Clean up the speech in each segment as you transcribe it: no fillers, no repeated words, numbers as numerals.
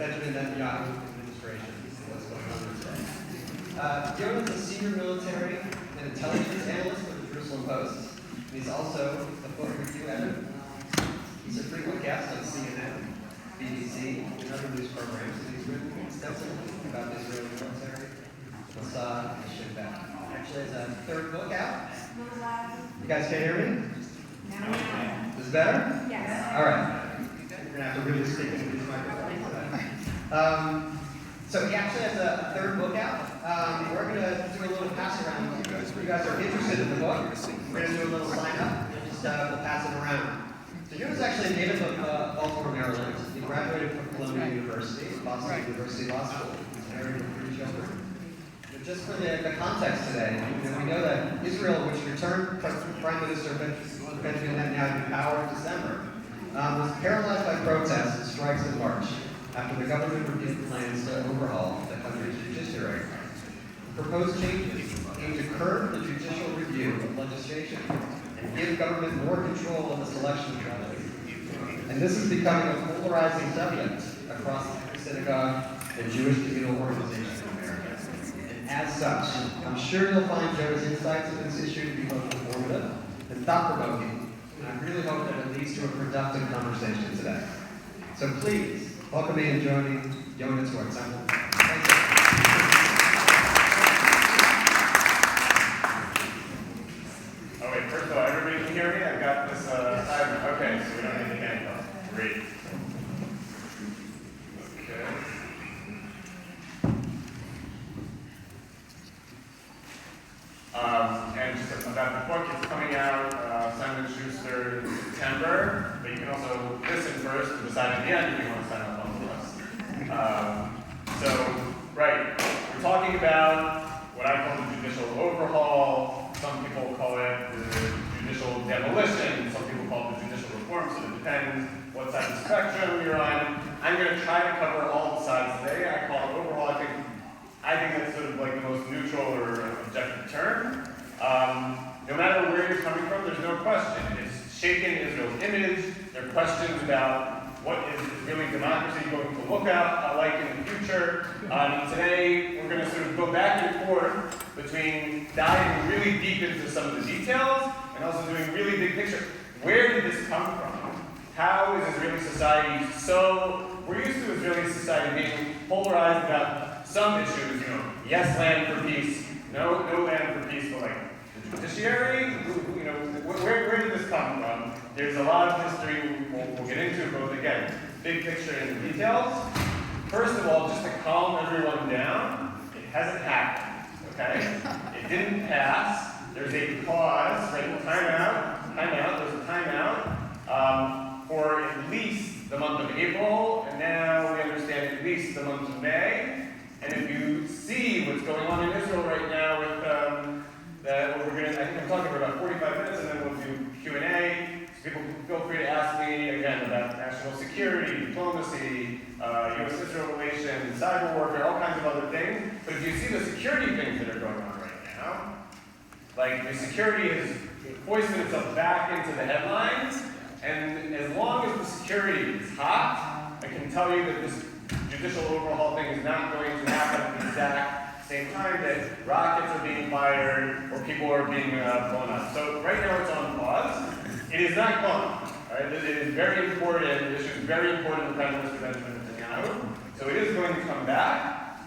Benjamin Netanyahu administration. What's going on today? Yonah is a senior military and intelligence analyst for the Jerusalem Post. And he's also a book review editor. He's a frequent guest on CNN, BBC, and other news programs, and he's written extensively about the Israeli military, Mossad, and Shin. Actually, has a third book out. You guys can hear me? Is it better? Yes. All right. We're going to have to really stick into these microphones today. So he actually has a third book out. We're going to do a little pass around. If you guys are interested in the book, we're going to do a little sign up and just we'll pass it around. So Yonah's actually a native of Baltimore, Maryland. He graduated from Columbia University, Boston University Law School. He's married with 3 children. But just for the context today, we know that Israel, which returned Prime Minister Benjamin Netanyahu to power in December, was paralyzed by protests and strikes in March after the government revealed plans to overhaul the country's judiciary. Proposed changes aim to curb the judicial review of legislation and give government more control of the selection process. And this is becoming a polarizing subject across the synagogue and Jewish communal organizations in America. And as such, I'm sure you'll find Joe's insights on this issue to be both informative and thought-provoking, and I really hope that it leads to a productive conversation today. So please, welcome me and joining Yonah to our temple. Thank you. Oh wait, first of all, everybody can hear me? I've got this side. Okay, so we don't need the handcuffs. Great. Okay. And just about the book, it's coming out Simon Schuster in September, but you can also listen first and decide at the end if you want to sign up on the list. Right, we're talking about what I call the judicial overhaul. Some people call it the judicial demolition. Some people call it the judicial reform, so it depends what side of the spectrum you're on. I'm going to try to cover all the sides today. I call it overhaul. I think that's sort of like the most neutral or objective term. No matter where you're coming from, there's no question. It's shaken Israel's image. There are questions about what is Israeli democracy going to look like in the future. Today, we're going to sort of go back and forth between diving really deep into some of the details and also doing really big picture. Where did this come from? How is Israeli society so... We're used to Israeli society being polarized about some issues, yes, land for peace, no land for peace, but like the judiciary, where did this come from? There's a lot of history we'll get into, both again, big picture and the details. First of all, just to calm everyone down, it hasn't happened, okay? It didn't pass. There's a pause, right? Timeout, there's a timeout for at least the month of April, and now we understand at least the month of May. And if you see what's going on in Israel right now with I think I'm talking for about 45 minutes, and then we'll do Q&A. So people feel free to ask me, again, about national security, diplomacy, U.S.-Israel relations, cyber warfare, all kinds of other things. But if you see the security things that are going on right now, like the security has hoisted itself back into the headlines, and as long as the security is hot, I can tell you that this judicial overhaul thing is not going to happen at the exact same time that rockets are being fired or people are being blown up. So right now it's on pause. It is not gone. Right? It is very important. The issue is very important to Prime Minister Benjamin Netanyahu. So it is going to come back.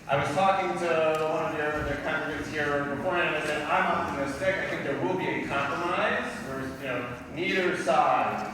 I was talking to one of the congregants here beforehand, and I said, I'm optimistic. I think there will be a compromise where neither side,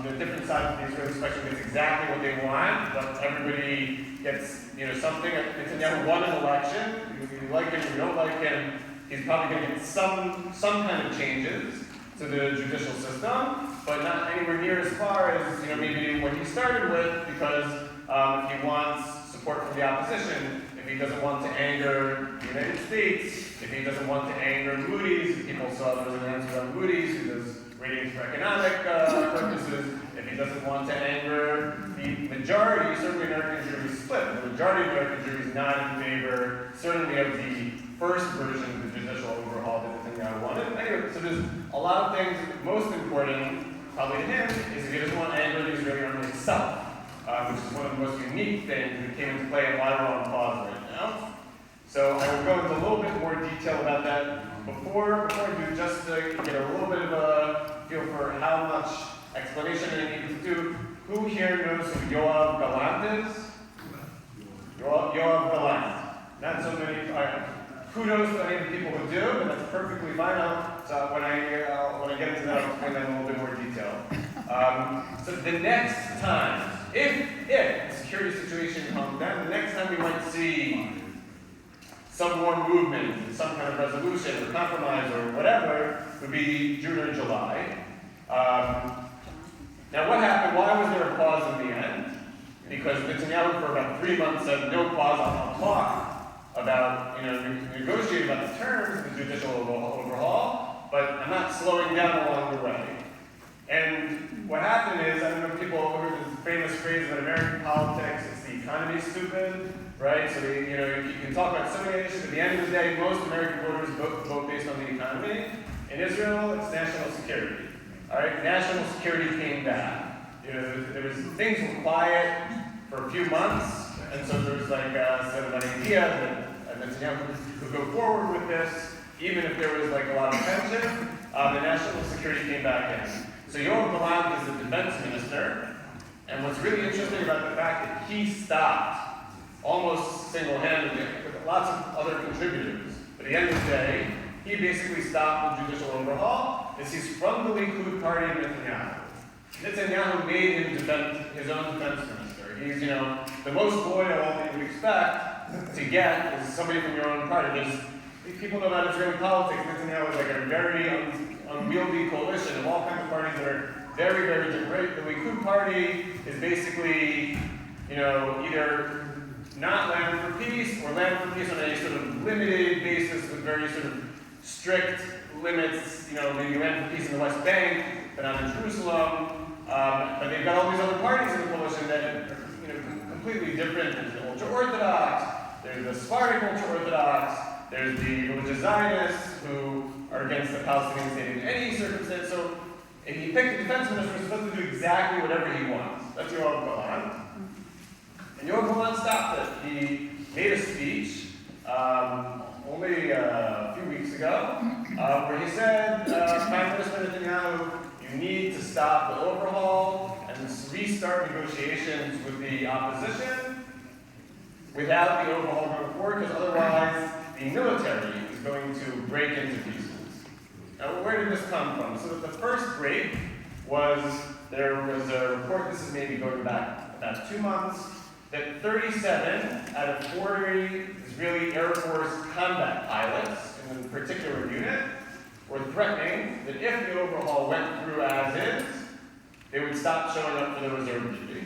the different sides of the Israeli spectrum gets exactly what they want, but everybody gets something. Netanyahu won an election. If you like him, if you don't like him, he's probably going to get some kind of changes to the judicial system, but not anywhere near as far as maybe what he started with, because if he wants support from the opposition, if he doesn't want to anger the United States, if he doesn't want to anger Moody's, people saw there was an answer on Moody's, who does ratings for economic purposes, if he doesn't want to anger the majority, certainly American jury is split. The majority of American jury is not in favor, certainly of the first version of the judicial overhaul that Netanyahu wanted. Anyway, so there's a lot of things. Most important, probably to him, is he doesn't want to anger the Israeli army itself. which is one of the most unique things that came into play and why we're on pause right now. So I will go into a little bit more detail about that. Before I do, just to get a little bit of a feel for how much explanation I need to do, who here knows who Yoav Gallant is? Yoav Gallant. Not so many. Kudos to any of the people who do, and that's perfectly fine. So when I get into that, I'll explain that in a little bit more detail. So the next time, if the security situation calms down, the next time we might see some more movement, some kind of resolution or compromise or whatever, would be June or July. Now what happened? Why was there a pause in the end? Because Netanyahu for about 3 months said no pause, I'll talk about, negotiate about the terms of the judicial overhaul, but I'm not slowing down along the way. And what happened is, I don't know if people heard this famous phrase about American politics, it's the economy stupid, right? So you can talk about so many issues, at the end of the day, most American voters vote based on the economy. In Israel, it's national security. All right, national security came back. Things were quiet for a few months, and so there was sort of an idea that Netanyahu could go forward with this, even if there was a lot of tension. The national security came back in. So Yoav Gallant is the defense minister, and what's really interesting about the fact that he stopped almost single-handedly with lots of other contributors. But at the end of the day, he basically stopped the judicial overhaul, is he's from the Likud party of Netanyahu. Netanyahu made him his own defense minister. He's, the most loyal that you would expect to get is somebody from your own party. People know about Israeli politics. Netanyahu is a very unwieldy coalition of all kinds of parties that are very, very different. The Likud party is basically, either not land for peace or land for peace on a sort of limited basis with very sort of strict limits, maybe land for peace in the West Bank, but not in Jerusalem. But they've got all these other parties in the coalition that are completely different. There's the ultra-Orthodox, there's the Sephardic ultra-Orthodox, there's the religious Zionists who are against the Palestinian state in any circumstance. So if he picked a defense minister, he's supposed to do exactly whatever he wants. That's Yoav Gallant. And Yoav Gallant stopped it. He made a speech only a few weeks ago where he said, Prime Minister Netanyahu, you need to stop the overhaul and restart negotiations with the opposition without the overhaul going forward, because otherwise the military is going to break into pieces. Now, where did this come from? So the first break was, there was a report, this is maybe going back about 2 months, that 37 out of 40 Israeli Air Force combat pilots in a particular unit were threatening that if the overhaul went through as is, they would stop showing up for the reserve duty.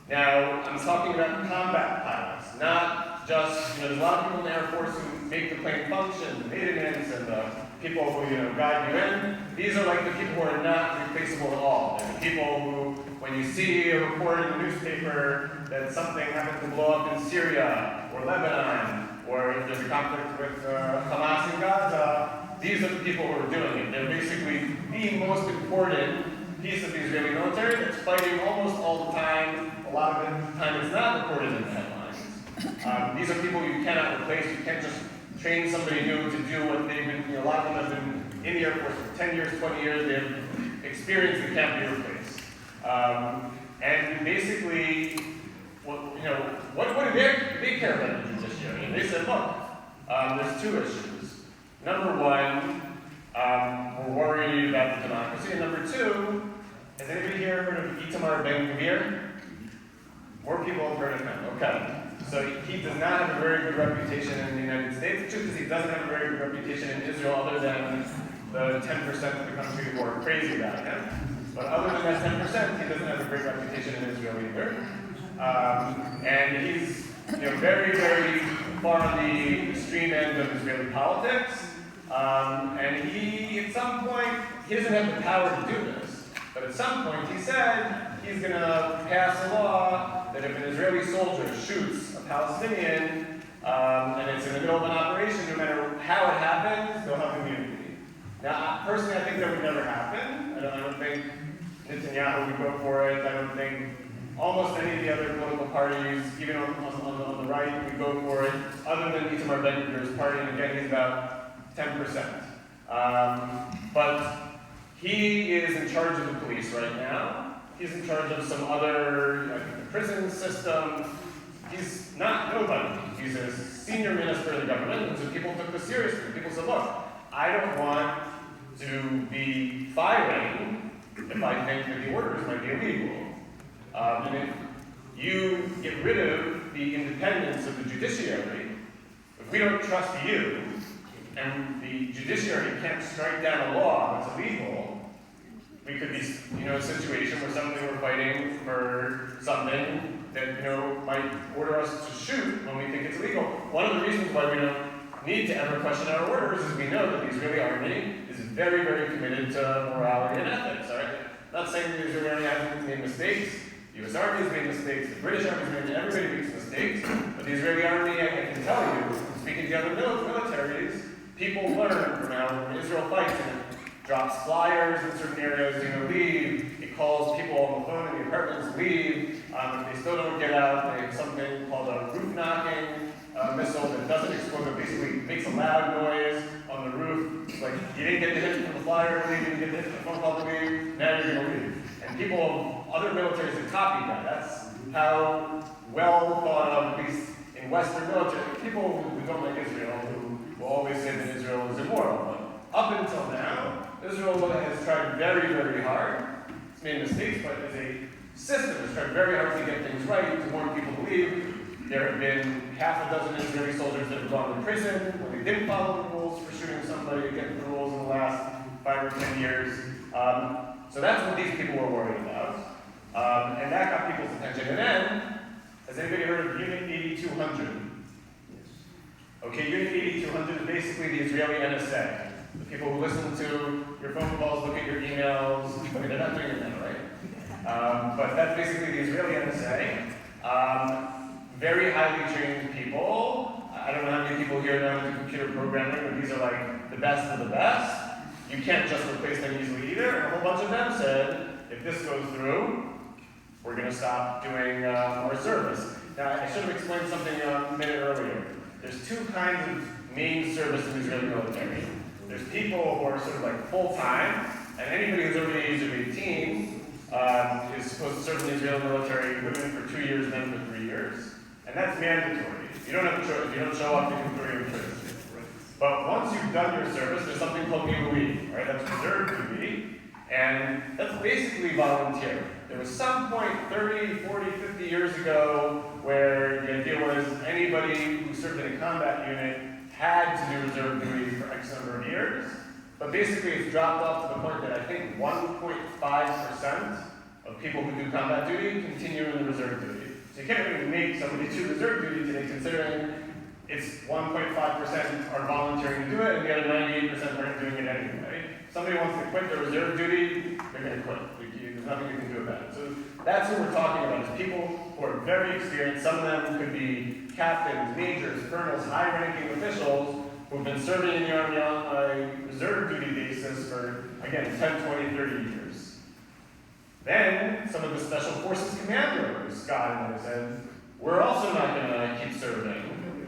Now, I'm talking about combat pilots, not just, there's a lot of people in the Air Force who make the plane function, the maintenance, and the people who, guide you in. These are the people who are not replaceable at all. They're the people who, when you see a report in the newspaper that something happened to blow up in Syria, or Lebanon, or if there's a conflict with Hamas in Gaza, these are the people who are doing it. They're basically the most important piece of the Israeli military that's fighting almost all the time. A lot of the time it's not reported in the headlines. These are people you cannot replace. You can't just train somebody new to do what they've been, a lot of them have been in the Air Force for 10 years, 20 years. They have experience that can't be replaced. And basically, what do they care about the judiciary? And they said, look, there's 2 issues. Number one, we're worried about the democracy. And number 2, has anybody here heard of Itamar Ben-Gvir? More people have heard of him. Okay. So he does not have a very good reputation in the United States. The truth is he doesn't have a very good reputation in Israel other than the 10% of the country who are crazy about him. But other than that 10%, he doesn't have a great reputation in Israel either. And he's very, very far on the extreme end of Israeli politics. And he, at some point, he doesn't have the power to do this. But at some point, he said he's going to pass a law that if an Israeli soldier shoots a Palestinian, and it's in the middle of an operation, no matter how it happens, they'll have immunity. Now, personally, I think that would never happen. I don't think Netanyahu would go for it. I don't think almost any of the other political parties, even on the right, would go for it, other than Itamar Ben-Gvir's party, and again, he's about 10%. But he is in charge of the police right now. He's in charge of some other, I think, the prison system. He's not nobody. He's a senior minister of the government, and so people took this seriously. People said, look, I don't want to be firing if I think that the orders might be illegal. And if you get rid of the independence of the judiciary, if we don't trust you, and the judiciary can't strike down a law that's illegal, we could be, in a situation where suddenly we're fighting for something that, might order us to shoot when we think it's illegal. One of the reasons why we don't need to ever question our orders is we know that the Israeli army is very, very committed to morality and ethics, all right? Not saying the Israeli army hasn't made mistakes. The U.S. Army has made mistakes, the British Army has made, everybody makes mistakes, but the Israeli army, I can tell you, speaking to the other militaries, people learn from how when Israel fights and it drops flyers in certain areas, leave. It calls people on the phone in the apartments, leave. If they still don't get out, they have something called a roof knocking missile that doesn't explode, but basically makes a loud noise on the roof. It's like, you didn't get the hit from the flyer to leave, you didn't get the hit from the phone call to leave, now you're going to leave. And people, other militaries have copied that. That's how well thought of, at least in Western military, people who don't like Israel, who will always say that Israel is immoral. But up until now, Israel has tried very, very hard. It's made mistakes, but as a system, it's tried very hard to get things right, to warn people to leave. There have been half a dozen Israeli soldiers that have gone to prison when they didn't follow the rules for shooting somebody against the rules in the last 5 or 10 years. So that's what these people were worried about. And that got people's attention. And then, has anybody heard of Unit 8200? Okay, Unit 8200 is basically the Israeli NSA. The people who listen to your phone calls, look at your emails. I mean, they're not doing it now, right? But that's basically the Israeli NSA. Very highly trained people. I don't know how many people here know into computer programming, but these are like the best of the best. You can't just replace them easily either. And a whole bunch of them said, if this goes through, we're going to stop doing our service. Now, I should have explained something a minute earlier. There's two kinds of main service in the Israeli military. There's people who are sort of like full-time, and anybody who's over the age of 18 is supposed to serve in the Israeli military, women for 2 years, men for 3 years. And that's mandatory. You don't have to show, if you don't show up, you can throw you in prison. But once you've done your service, there's something called Milui, right? That's reserve duty, and that's basically volunteer. There was some point 30, 40, 50 years ago where the idea was anybody who served in a combat unit had to do reserve duty for X number of years. But basically it's dropped off to the point that I think 1.5% of people who do combat duty continue in the reserve duty. So you can't really make somebody do reserve duty today considering it's 1.5% are volunteering to do it and the other 98% aren't doing it anyway. If somebody wants to quit their reserve duty, they're going to quit. There's nothing you can do about it. So that's what we're talking about, is people who are very experienced. Some of them could be captains, majors, colonels, high-ranking officials who've been serving in the Army on a reserve duty basis for, again, 10, 20, 30 years. Then, some of the Special Forces commanders got in and said, we're also not going to keep serving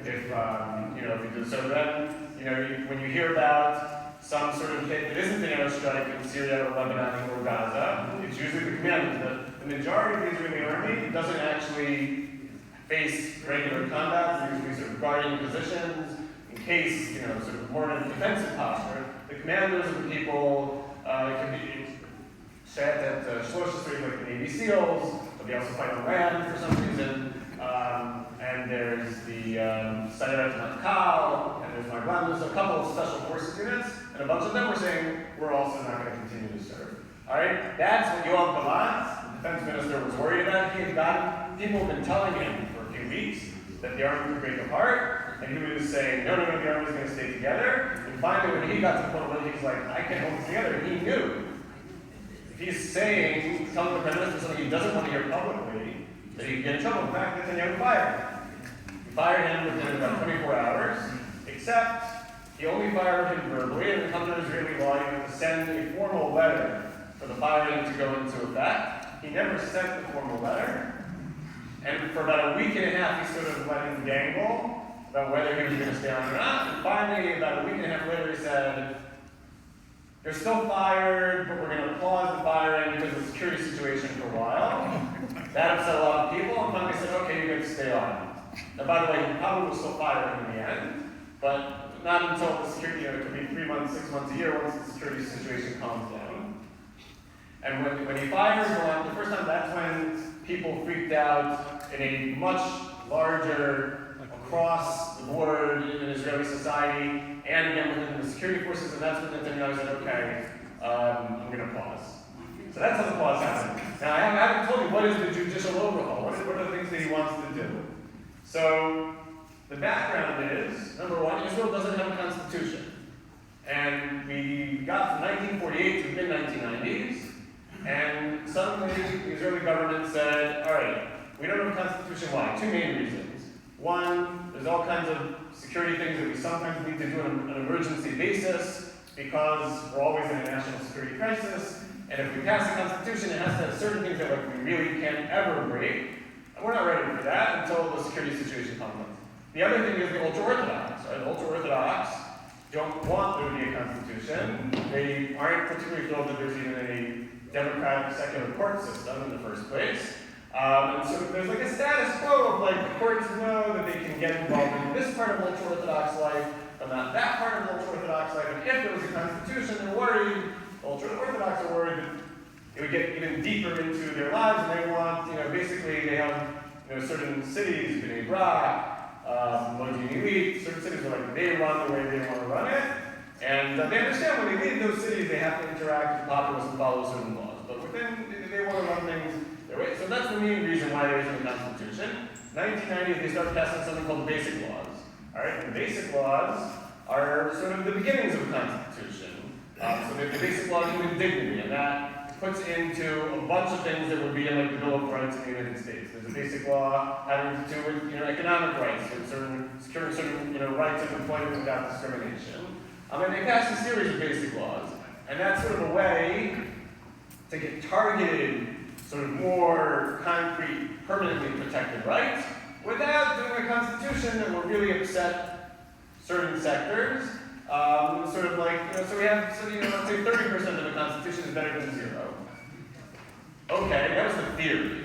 if we do. So then, when you hear about some sort of hit that isn't an airstrike in Syria or Lebanon or Gaza, it's usually the commanders. The majority of the Israeli army doesn't actually face regular combat. They're usually sort of guarding positions in case, sort of more in a defensive posture. The commanders of the people can be said that Shlosh is like the Navy SEALs, but they also fight on land for some reason. And there's the Sayeret Matkal, and there's Maglan. There's a couple of special forces units, and a bunch of them were saying, we're also not going to continue to serve. All right? That's what Yoav Gallant, the defense minister, was worried about. He had gotten, people have been telling him for a few weeks that the army would break apart, and he was saying, no, the army's going to stay together. And finally, when he got to the point where he's like, I can't hold it together, he knew. If he's saying, telling the prime minister something he doesn't want to hear publicly, that he could get in trouble. In fact, Netanyahu fired him. He fired him within about 24 hours, except he only fired him verbally, and under Israeli law, you have to send a formal letter for the firing to go into effect. He never sent the formal letter, And for about a week and a half, he sort of let him dangle about whether he was going to stay on or not. And finally, about a week and a half later, he said, "You're still fired, but we're going to pause the firing because of the security situation for a while." That upset a lot of people, and finally said, "Okay, you get to stay on." Now, by the way, he probably will still fire him in the end, but not until the security, it could be 3 months, 6 months, a year, once the security situation calms down. And when he fired him the first time, that's when people freaked out in a much larger, across the board in Israeli society, and again within the security forces, and that's when Netanyahu said, "Okay, I'm going to pause." So that's how the pause happened. Now, I haven't told you what is the judicial overhaul. What are the things that he wants to do? So, the background is, number one, Israel doesn't have a constitution. And we got from 1948 to the mid-1990s, and suddenly the Israeli government said, all right, we don't have a constitution. Why? Two main reasons. One, there's all kinds of security things that we sometimes need to do on an emergency basis because we're always in a national security crisis. And if we pass a constitution, it has to have certain things that we really can't ever break. And we're not ready for that until the security situation comes up. The other thing is the ultra-Orthodox. Right? The ultra-Orthodox don't want there to be a constitution. They aren't particularly thrilled that there's even a democratic secular court system in the first place. And so there's like a status quo of like the courts know that they can get involved in this part of ultra-Orthodox life, but not that part of ultra-Orthodox life. And if there was a constitution, they're worried. Ultra-Orthodox are worried that it would get even deeper into their lives, and they want, basically they have, certain cities, Bnei Brak, Modi'in, certain cities are like they run the way they want to run it, and they understand when they leave those cities, they have to interact with the populace and follow certain laws. But within, they want to run things their way. So that's the main reason why there isn't a constitution. 1990, they started passing something called the Basic Laws. All right, and the Basic Laws are sort of the beginnings of the Constitution. So they have the Basic Law of Human Dignity, and that puts into a bunch of things that would be in like the Bill of Rights in the United States. There's a Basic Law having to do with economic rights, and securing certain rights of employment without discrimination. And they passed a series of Basic Laws, and that's sort of a way to get targeted, sort of more concrete, permanently protected rights without doing a constitution that will really upset certain sectors. Sort of like, so we have, let's say 30% of the Constitution is better than 0. Okay, that was the theory.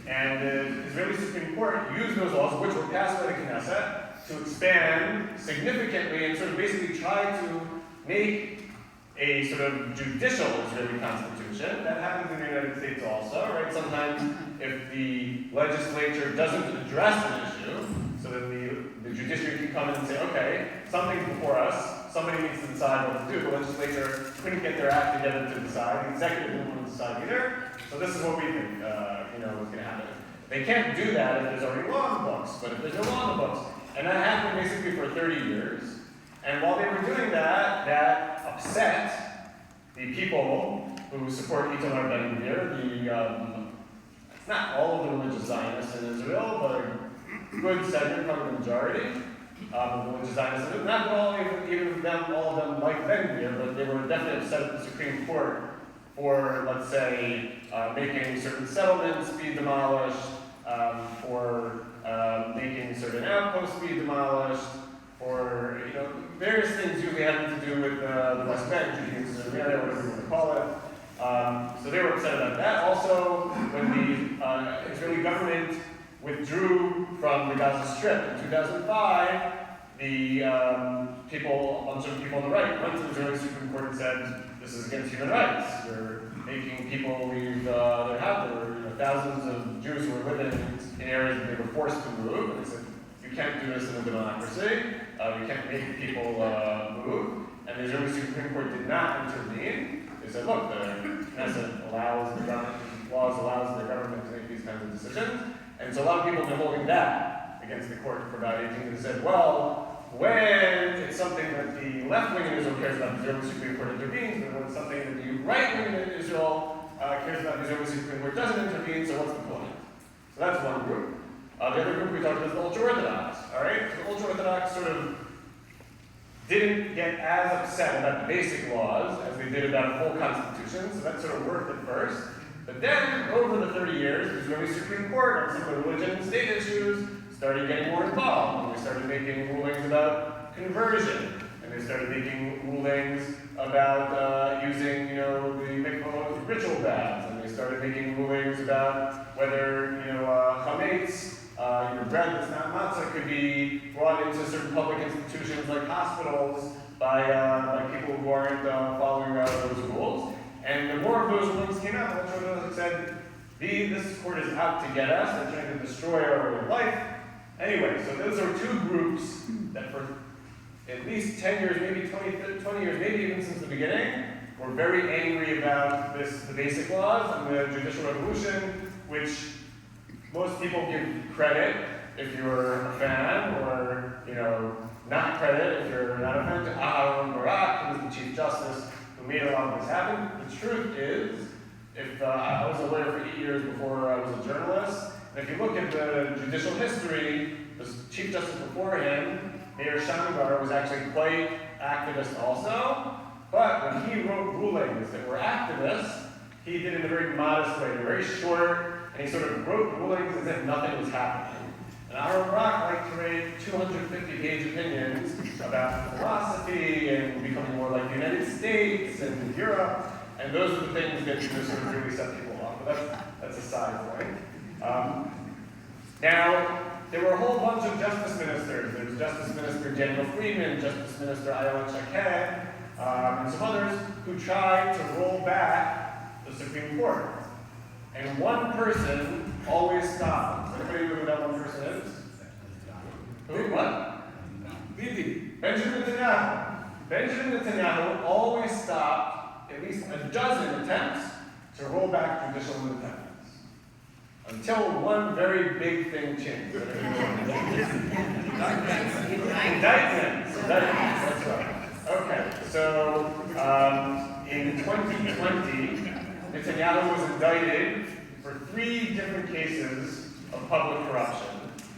And the Israeli Supreme Court used those laws, which were passed by the Knesset, to expand significantly and sort of basically try to make a sort of judicial Israeli constitution. That happens in the United States also, right? Sometimes if the legislature doesn't address an issue, so that the judiciary can come in and say, okay, something's before us, somebody needs to decide what to do. The legislature couldn't get their act together to decide. The executive didn't want to decide either. So this is what we think, is going to happen. They can't do that if there's already law in the books, but if there's no law in the books. And that happened basically for 30 years. And while they were doing that, that upset the people who support Itamar Ben-Gvir, it's not all of the religious Zionists in Israel, but a good segment, probably the majority of the religious Zionists. Not all, even all of them like Ben-Gvir, but they were definitely upset at the Supreme Court for, let's say, making certain settlements be demolished, for making certain outposts be demolished, or various things usually having to do with the West Bank, Judaism, whatever you want to call it. So they were upset about that. Also, when the Israeli government withdrew from the Gaza Strip in 2005, the a bunch of people on the right went to the Israeli Supreme Court and said, this is against human rights. You're making people leave their house. There were thousands of Jews who were living in areas that they were forced to move, and they said, you can't do this in a democracy. You can't make people move. And the Israeli Supreme Court did not intervene. They said, look, the Knesset allows the government, laws allows the government to make these kinds of decisions. And so a lot of people have been holding that against the court for about 18 years and said, well, when it's something that the left wing in Israel cares about, the Israeli Supreme Court intervenes, but when it's something that the right wing in Israel cares about, the Israeli Supreme Court doesn't intervene, so what's the point? So that's one group. The other group we talked about is the ultra-Orthodox, all right? The ultra-Orthodox sort of didn't get as upset about the basic laws as they did about a full constitution, so that sort of worked at first. But then, over the 30 years, the Israeli Supreme Court on some of the religion and state issues started getting more involved, and they started making rulings about conversion, and they started making rulings about using, the mikvah as ritual baths, and they started making rulings about whether, chametz, bread that's not matzah, could be brought into certain public institutions like hospitals by people who aren't following those rules. And the more of those rulings came out, the more of said, this court is out to get us, they're trying to destroy our way of life. Anyway, so those are two groups that for at least 10 years, maybe 20 years, maybe even since the beginning, were very angry about the basic laws and the judicial revolution, which most people give credit if you're a fan, or not credit if you're not a fan, to Aaron Barak, who was the Chief Justice who made a lot of this happen. The truth is, I was a lawyer for 8 years before I was a journalist, and if you look at the judicial history, the Chief Justice before him, Mayor Shamgar, was actually quite activist also, but when he wrote rulings that were activists, he did it in a very modest way, very short, and he sort of wrote rulings as if nothing was happening. And Aaron Barak liked to write 250-page opinions about philosophy and becoming more like the United States and Europe, and those are the things that sort of really set people off. But that's a side point. Now, there were a whole bunch of justice ministers. There was Justice Minister Daniel Friedman, Justice Minister Ayelet Shaked, and some others who tried to roll back the Supreme Court. And one person always stopped. Does anybody know who that one person is? Who? What? Benjamin Netanyahu. Benjamin Netanyahu always stopped at least a dozen attempts to roll back judicial independence. Until one very big thing changed. Indictments. That's right. Okay, so in 2020, Netanyahu was indicted for 3 different cases of public corruption.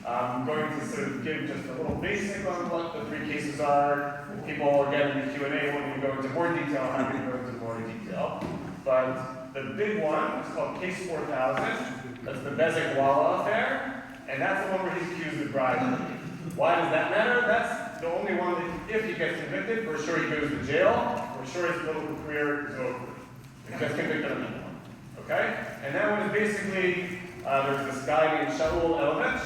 I'm going to sort of give just a little basic on what the 3 cases are. If people, again, in the Q&A want me to go into more detail, I'm happy to go into more detail. But the big one is called Case 4000. That's the Bezek Walla affair, and that's the one where he's accused of bribery. Why does that matter? That's the only one that, if he gets convicted, for sure he goes to jail, for sure his political career is over. If he gets convicted on that one. Okay? And that one is basically, there's this guy named Shaul Elovich,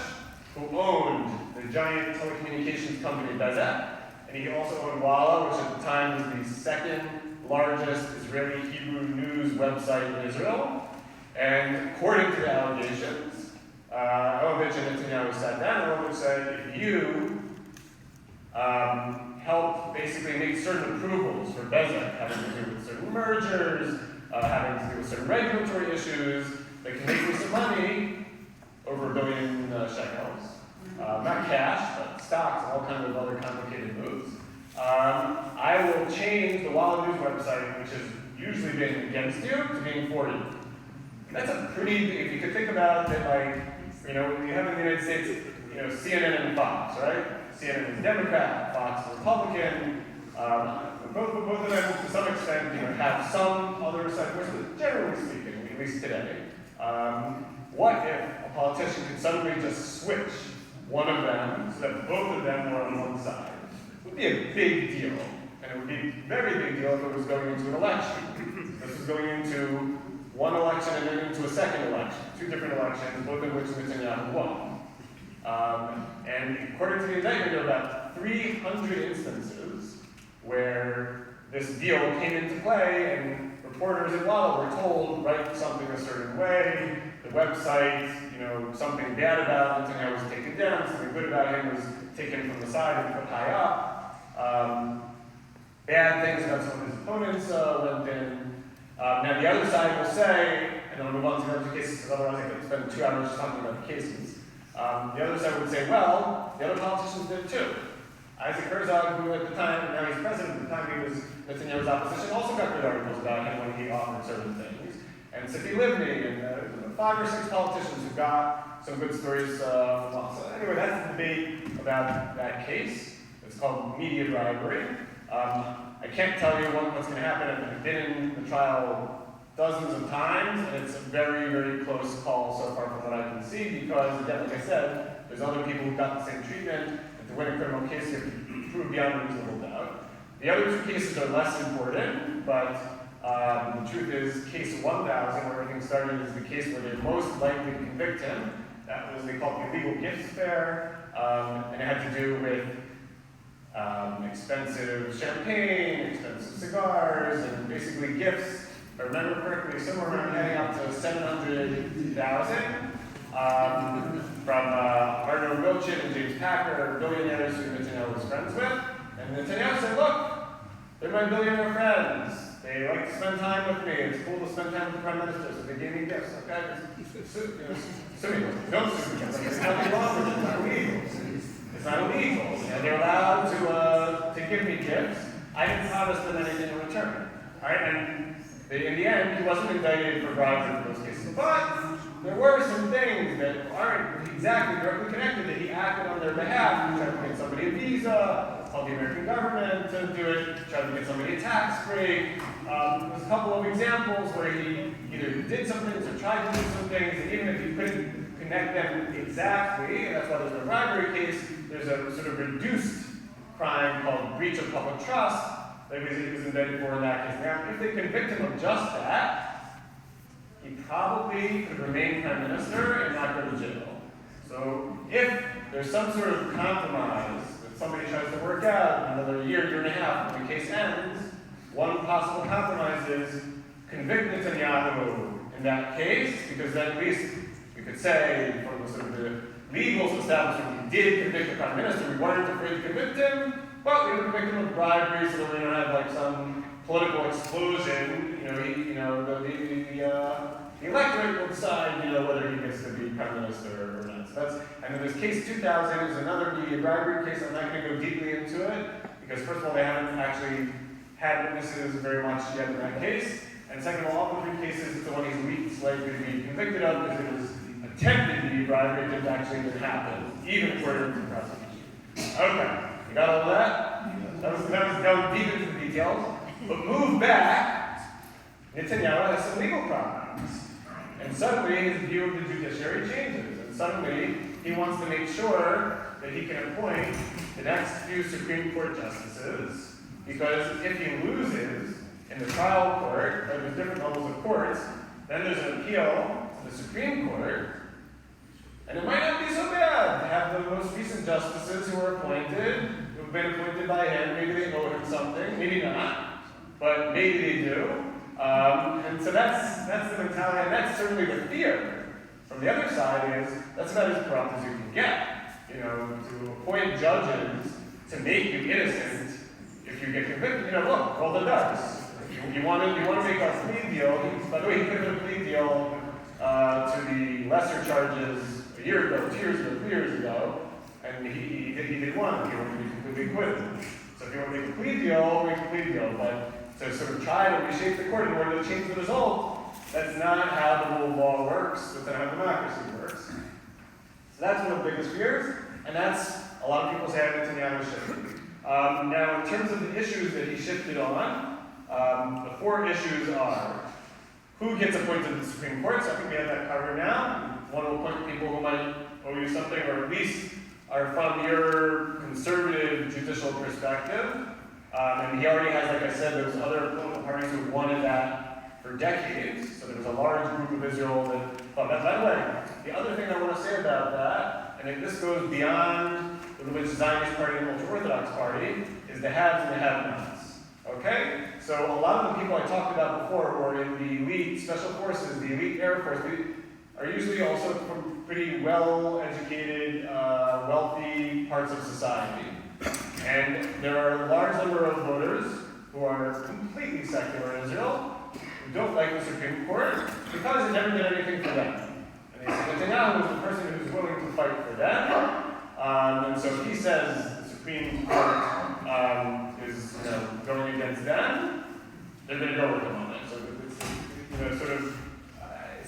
who owned the giant telecommunications company Bezek, and he also owned Walla, which at the time was the second largest Israeli Hebrew news website in Israel. And according to the allegations, Elovich and Netanyahu sat down, and Elovich said, if you help basically make certain approvals for Bezek, having to do with certain mergers, having to do with certain regulatory issues, that can make me some money, over $1 billion shekels, not cash, but stocks and all kinds of other complicated moves. I will change the Walla News website, which has usually been against you, to being for you. That's a pretty, if you could think about it, like, you have in the United States, CNN and Fox, right? CNN is Democrat, Fox is Republican. Both of them, to some extent, have some other side voice, but generally speaking, at least today, what if a politician could suddenly just switch one of them so that both of them were on one side? It would be a big deal, and it would be a very big deal if it was going into an election. This was going into one election and then into a second election, 2 different elections, both of which Netanyahu won. And according to the indictment, there are about 300 instances where this deal came into play, and reporters at Walla were told, write something a certain way, the website, something bad about Netanyahu was taken down, something good about him was taken from the side and put high up. Bad things about some of his opponents went in. Now the other side will say, and I'll move on to the other cases because otherwise I could spend 2 hours just talking about the cases. The other side would say, well, the other politicians did too. Isaac Herzog, who at the time, now he's president, at the time he was Netanyahu's opposition, also got good articles about him when he offered certain things. And Tzipi Livni, and 5 or 6 politicians who got some good stories from us. So anyway, that's the debate about that case. It's called media bribery. I can't tell you what's going to happen. I've been in the trial dozens of times, and it's a very, very close call so far from what I can see, because, again, like I said, there's other people who've got the same treatment, and to win a criminal case, you have to prove beyond reasonable doubt. The other two cases are less important, but the truth is, case 1000, where everything started, is the case where they're most likely to convict him. That was, they called the illegal gifts affair, and it had to do with expensive champagne, expensive cigars, and basically gifts, if I remember correctly, somewhere around heading up to 700,000 from Arno Milchin and James Packer, billionaires who Netanyahu was friends with. And Netanyahu said, look, they're my billionaire friends. They like to spend time with me. It's cool to spend time with the prime minister, so they gave me gifts, okay? Sue me. Don't sue me. There's nothing wrong with it. It's not illegal. It's not illegal. They're allowed to give me gifts. I didn't promise them anything in return. All right, and in the end, he wasn't indicted for bribes in those cases. But there were some things that aren't exactly directly connected, that he acted on their behalf. He tried to get somebody a visa, called the American government to do it, tried to get somebody a tax break. There's a couple of examples where he either did some things or tried to do some things, and even if he couldn't connect them exactly, and that's why there's a bribery case, there's a sort of reduced crime called breach of public trust that he was indicted for in that case. Now, if they convict him of just that, he probably could remain prime minister and not go to jail. So if there's some sort of compromise that somebody tries to work out another year and a half when the case ends, one possible compromise is convict Netanyahu in that case, because then at least we could say, from the sort of the legal establishment, he did convict the prime minister. We weren't afraid to convict him, but we would convict him of bribery so that we don't have like some political explosion. The electorate will decide, whether he gets to be prime minister or not. So that's, and then there's case 2000 is another media bribery case. I'm not going to go deeply into it because first of all, they haven't actually had witnesses very much yet in that case, and second of all the three cases, it's the one he's least likely to be convicted of because it was attempted media bribery. It didn't actually even happen, even according to the prosecution. Okay, you got all of that? That was going deep into the details. But move back, Netanyahu has some legal problems. And suddenly his view of the judiciary changes. And suddenly he wants to make sure that he can appoint the next few Supreme Court justices, because if he loses in the trial court, like there's different levels of courts, then there's an appeal to the Supreme Court, and it might not be so bad to have the most recent justices who are appointed, who have been appointed by him. Maybe they owe him something, maybe not, but maybe they do. And so that's the mentality, and that's certainly the fear. From the other side is, that's about as corrupt as you can get. To appoint judges to make you innocent if you get convicted. Look, roll the dice. You want to make a plea deal. By the way, he could have a plea deal to the lesser charges a year ago, 2 years ago, 3 years ago, and he did one. He wanted to be completely acquitted. So if you want to make a plea deal, make a plea deal. But to sort of try to reshape the court in order to change the result, that's not how the rule of law works. That's not how democracy works. So that's one of the biggest fears, and that's a lot of people say Netanyahu shifted. Now, in terms of the issues that he shifted on, the 4 issues are who gets appointed to the Supreme Court. So I think we have that covered now. Want to appoint people who might owe you something, or at least are from your conservative judicial perspective. And he already has, like I said, those other political parties who wanted that for decades. So there was a large group of Israel that thought that. By the way, the other thing I want to say about that, and this goes beyond the religious Zionist party and ultra-Orthodox party, is the haves and the have-nots. Okay? So a lot of the people I talked about before who are in the elite special forces, the elite air force, are usually also from pretty well-educated, wealthy parts of society. And there are a large number of voters who are completely secular in Israel, who don't like the Supreme Court, because it never did anything for them. And they say Netanyahu is the person who's willing to fight for them. And so if he says the Supreme Court is going against them, they're going to go with him on it. So it's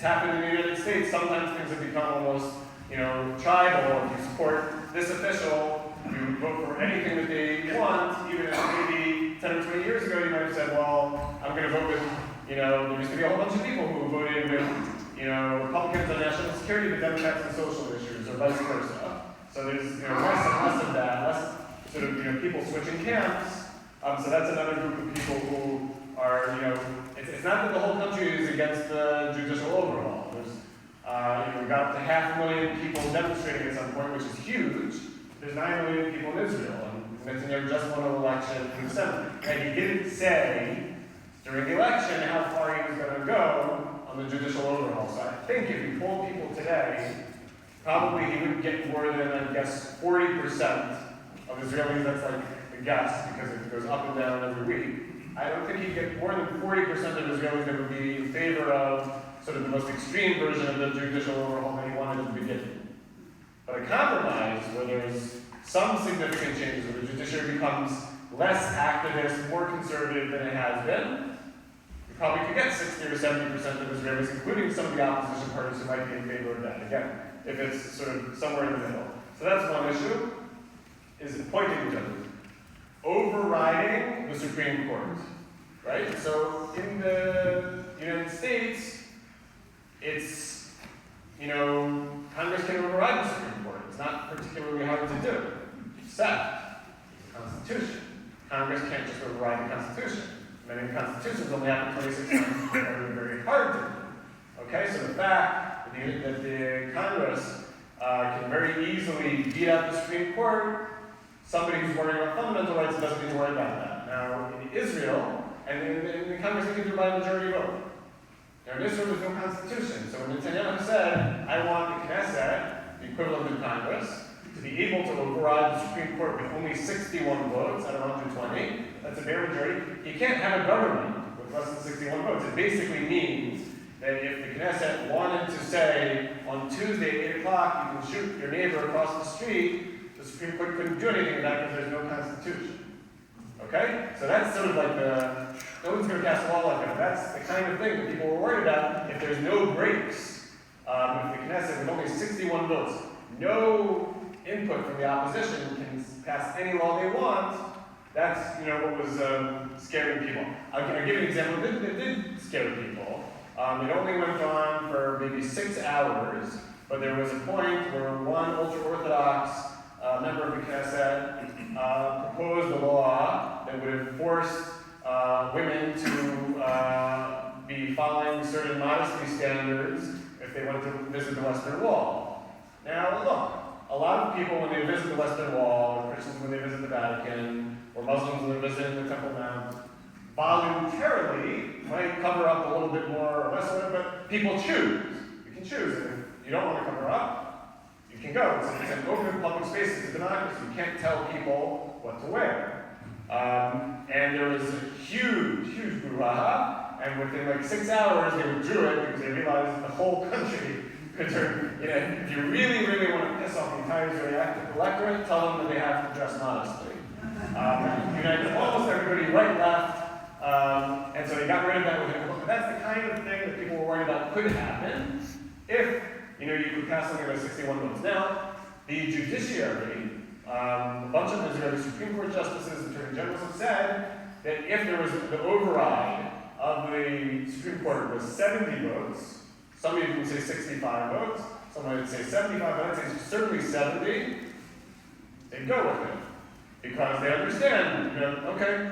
it's happened in the United States. Sometimes things have become almost tribal. If you support this official, you vote for anything that they want, even if maybe 10 or 20 years ago you might have said, well, I'm going to vote with there used to be a whole bunch of people who voted with, Republicans on national security, but Democrats on social issues, or vice versa. So there's, less and less of that, less sort of, people switching camps. So that's another group of people who are, it's not that the whole country is against the judicial overhaul. There's, we got up to 500,000 people demonstrating at some point, which is huge. There's 9 million people in Israel, and Netanyahu just won an election in the Senate. And he didn't say during the election how far he was going to go on the judicial overhaul. So I think if you poll people today, probably he would get more than, I guess, 40% of Israelis. That's like a guess, because it goes up and down every week. I don't think he'd get more than 40% of Israelis that would be in favor of sort of the most extreme version of the judicial overhaul that he wanted at the beginning. But a compromise where there's some significant changes, where the judiciary becomes less activist, more conservative than it has been, you probably could get 60 or 70% of Israelis, including some of the opposition parties who might be in favor of that. Again, if it's sort of somewhere in the middle. So that's one issue, is appointing judges. Overriding the Supreme Court, right? So in the United States, it's, Congress can override the Supreme Court. It's not particularly hard to do, except the Constitution. Congress can't just override the Constitution. Many constitutions only happen 26 times, very, very hard to do. Okay, so the fact that the Congress can very easily beat out the Supreme Court, somebody who's worrying about fundamental rights doesn't need to worry about that. Now, in Israel, and in the Congress, they can do it by majority vote. Now, in Israel, there's no constitution. So when Netanyahu said, I want the Knesset, the equivalent of Congress, to be able to override the Supreme Court with only 61 votes out of 120, that's a bare majority. You can't have a government with less than 61 votes. It basically means that if the Knesset wanted to say, on Tuesday at 8 o'clock, you can shoot your neighbor across the street, the Supreme Court couldn't do anything with that because there's no constitution. Okay? So that's sort of like no one's going to cast a law like that. That's the kind of thing that people were worried about. If there's no breaks, if the Knesset with only 61 votes, no input from the opposition can pass any law they want, that's what was scaring people. I'll give you an example that did scare people. It only went on for maybe 6 hours, but there was a point where one ultra-Orthodox member of the Knesset proposed a law that would have forced women to be following certain modesty standards if they went to visit the Western Wall. Now, look, a lot of people when they visit the Western Wall, or Christians when they visit the Vatican, or Muslims when they're visiting the Temple Mount, voluntarily might cover up a little bit more or less, but people choose. You can choose. If you don't want to cover up, you can go. It's an open public space. It's a democracy. You can't tell people what to wear. And there was a huge, huge brouhaha, and within like 6 hours they withdrew it because they realized the whole country could turn, if you really, really want to piss off the entire Israeli electorate, tell them that they have to dress modestly. United almost everybody, right, left, and so they got rid of that within a couple. That's the kind of thing that people were worried about could happen if, you could pass something by 61 votes. Now, the judiciary, a bunch of Israeli Supreme Court justices and attorney generals have said that if there was the override of the Supreme Court was 70 votes, some of you can say 65 votes, some might say 75, but I'd say certainly 70, they'd go with it. Because they understand, okay,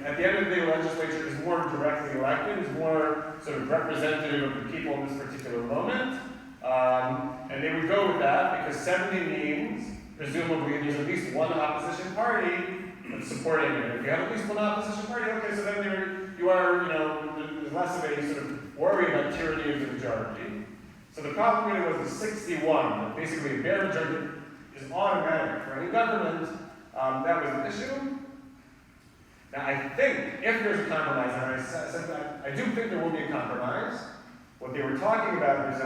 at the end of the day, the legislature is more directly elected, is more sort of representative of the people in this particular moment, and they would go with that because 70 means, presumably, there's at least one opposition party that's supporting it. If you have at least one opposition party, okay, so then there's less of a sort of worry about tyranny of the majority. So the problem really was the 61, basically a bare majority is automatic for any government. That was an issue. Now I think if there's a compromise, and I said that I do think there will be a compromise. What they were talking about is,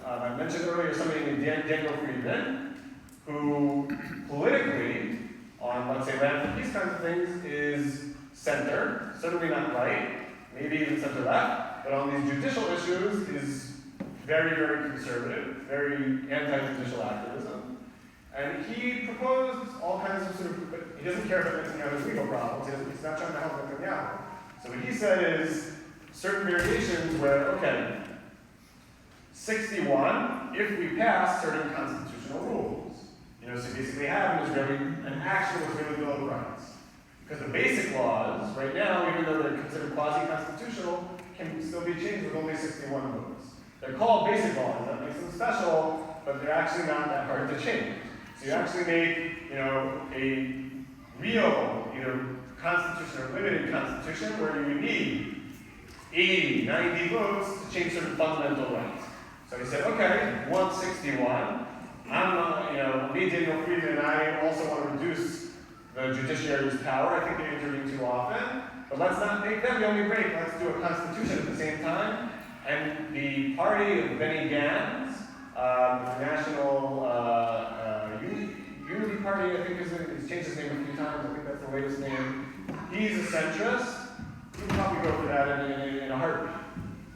I mentioned earlier somebody named Daniel Friedman, who politically, on let's say land for peace kinds of things, is center, certainly not right, maybe even center left, but on these judicial issues is very, very conservative, very anti-judicial activism. And he proposed all kinds of sort of, but he doesn't care about Netanyahu's legal problems. He's not trying to help Netanyahu. So what he said is, certain variations where, okay, 61, if we pass certain constitutional rules. So basically have an Israeli, an actual Israeli Bill of Rights. Because the basic laws, right now, even though they're considered quasi-constitutional, can still be changed with only 61 votes. They're called basic laws, that makes them special, but they're actually not that hard to change. So you actually make, a real, either constitution or limited constitution, where you would need 80, 90 votes to change certain fundamental rights. So he said, okay, 161. Me, Daniel Friedman, and I also want to reduce the judiciary's power. I think they intervene too often. But let's not make them the only break. Let's do a constitution at the same time. And the party of Benny Gantz, the National Unity Party, I think he's changed his name a few times. I think that's the latest name. He's a centrist. He would probably go for that in a heartbeat.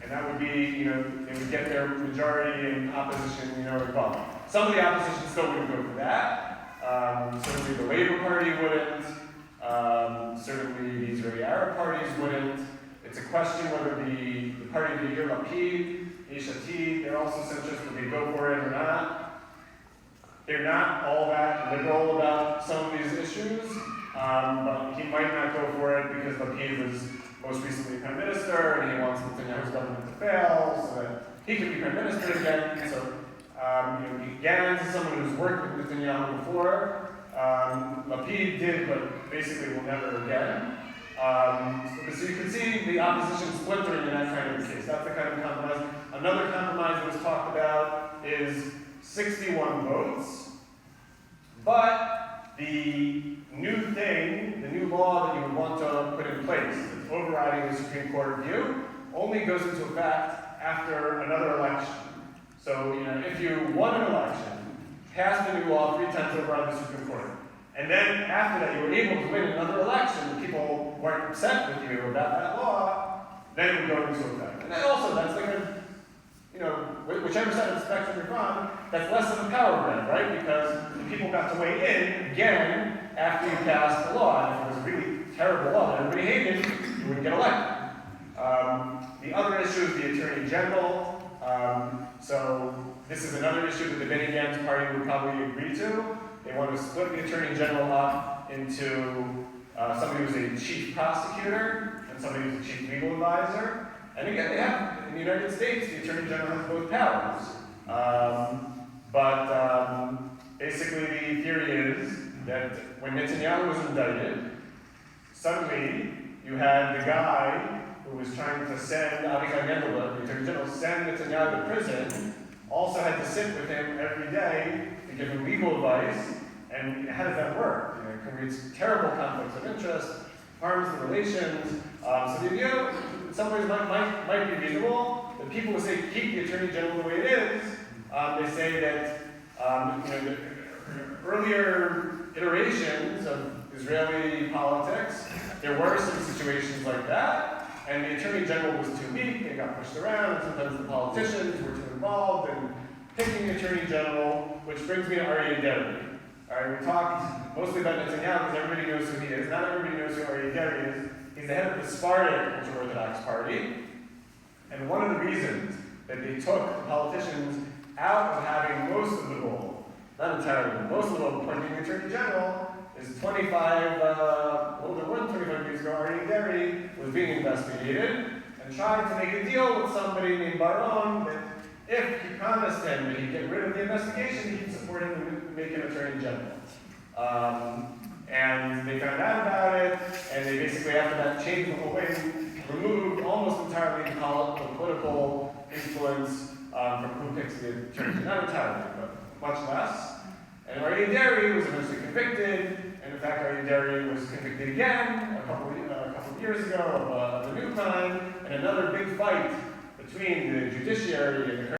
And that would be, they would get their majority in opposition, involved. Some of the opposition still wouldn't go for that. Certainly the Labour Party wouldn't. Certainly the Israeli Arab parties wouldn't. It's a question whether the party of the year, Lapid, Yesh Atid, they're also centrist, would they go for it or not? They're not all that liberal about some of these issues, but he might not go for it because Lapid was most recently Prime Minister, and he wants Netanyahu's government to fail so that he can be Prime Minister again. So, Gantz is someone who's worked with Netanyahu before. Lapid did, but basically will never again. So you can see the opposition splintering in that kind of case. That's the kind of compromise. Another compromise that was talked about is 61 votes, but the new thing, the new law that you would want to put in place, that's overriding the Supreme Court view, only goes into effect after another election. So, if you won an election, passed a new law 3 times over on the Supreme Court, and then after that you were able to win another election, and people weren't upset with you about that law, then it would go into effect. And then also, that's like whichever side of the spectrum you're on, that's less of a power grab, right? Because the people got to weigh in again after you passed the law. And if it was a really terrible law that everybody hated, you wouldn't get elected. The other issue is the Attorney General. So this is another issue that the Benny Gantz party would probably agree to. They want to split the Attorney General up into somebody who's a chief prosecutor and somebody who's a chief legal advisor. And again, they have, in the United States, the Attorney General has both powers. Basically the theory is that when Netanyahu was indicted, suddenly you had the guy who was trying to send Avichai Mendelblit, the Attorney General, send Netanyahu to prison, also had to sit with him every day to give him legal advice. And how does that work? It creates terrible conflicts of interest, harms the relations. So the idea, in some ways, might be reasonable. The people who say keep the Attorney General the way it is, they say that the earlier iterations of Israeli politics, there were some situations like that, and the Attorney General was too weak, they got pushed around, and sometimes the politicians were too involved in picking the Attorney General, which brings me to Aryeh Deri. All right, we talked mostly about Netanyahu because everybody knows who he is. Not everybody knows who Aryeh Deri is. He's the head of the Sephardic Ultra-Orthodox Party. And one of the reasons that they took the politicians out of having most of the role, not entirely, but most of the role of appointing the Attorney General, is a little bit more than 25 years ago, Aryeh Deri was being investigated and tried to make a deal with somebody named Baron that if he promised him that he'd get rid of the investigation, he'd support him to make him Attorney General. And they found out about it, and they basically, after that, changed the whole thing, removed almost entirely the political influence from who picks the attorney. Not entirely, but much less. And Aryeh Deri was eventually convicted, and in fact, Aryeh Deri was convicted again a couple of years ago of a new crime, and another big fight between the judiciary and the